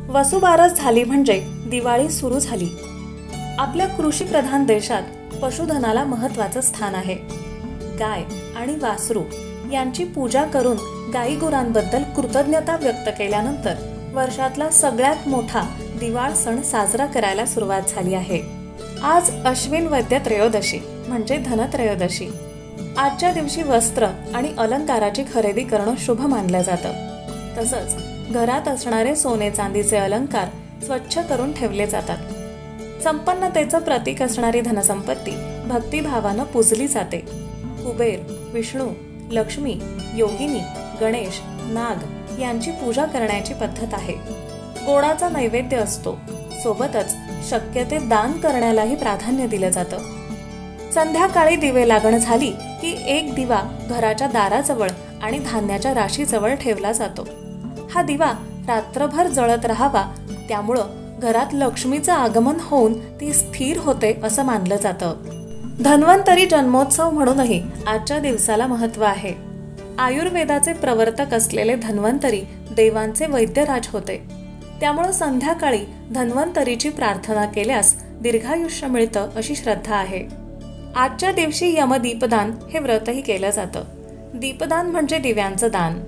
वसुबारस झाली म्हणजे दिवाळी सुरू झाली। आपल्या कृषीप्रधान देशात पशुधनाला महत्त्वाचं स्थान आहे। गाय आणि वासरू यांची पूजा करून गाई गुरांबद्दल कृतज्ञता व्यक्त केल्यानंतर वर्षातला सगळ्यात मोठा दिवाळ सण साजरा करायला सुरुवात झाली आहे। आज अश्विन वद्य त्रयोदशी म्हणजे धनत्रयोदशी। आजच्या दिवशी वस्त्र आणि अलंकाराची खरेदी करणं शुभ मानलं जातं। तसंच घरात असणारे सोने चांदीचे अलंकार स्वच्छ करून ठेवले जातात। संपन्नतेचं प्रतीक असणारी धनसंपत्ती भक्तिभावानं पूजली जाते। कुबेर, विष्णू, लक्ष्मी, योगिनी, गणेश, नाग यांची पूजा करण्याची पद्धत आहे। गोडाचा नैवेद्य असतो, सोबतच शक्य ते दान करण्यालाही प्राधान्य दिलं जातं। संध्याकाळी दिवे लागण झाली की एक दिवा घराच्या दाराजवळ आणि धान्याच्या राशीजवळ ठेवला जातो। हा दिवा रात्रभर जळत राहावा, त्यामुळं घरात लक्ष्मीचं आगमन होऊन ती स्थिर होते असं मानलं जातं। धन्वंतरी जन्मोत्सव म्हणूनही आजच्या दिवसाला महत्त्व आहे। आयुर्वेदाचे प्रवर्तक असलेले धन्वंतरी देवांचे वैद्यराज होते, त्यामुळं संध्याकाळी धन्वंतरीची प्रार्थना केल्यास दीर्घायुष्य मिळतं अशी श्रद्धा आहे। आजच्या दिवशी यमदीपदान हे व्रतही केलं जातं। दीपदान म्हणजे दिव्यांचं दान।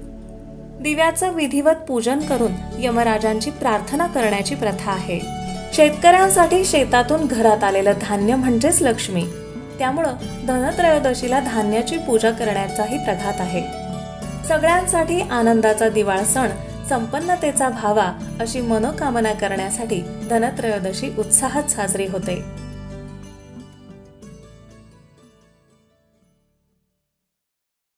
दिव्याचं विधिवत पूजन करून यमराजांची प्रार्थना करण्याची प्रथा आहे। शेतकऱ्यांसाठी शेतातून घरात आलेलं धान्य म्हणजेच लक्ष्मी, त्यामुळं धनत्रयोदशीला धान्याची पूजा करण्याचाही प्रघात आहे। सगळ्यांसाठी आनंदाचा दिवाळ सण संपन्नतेचा व्हावा अशी मनोकामना करण्यासाठी धनत्रयोदशी उत्साहात साजरी होते।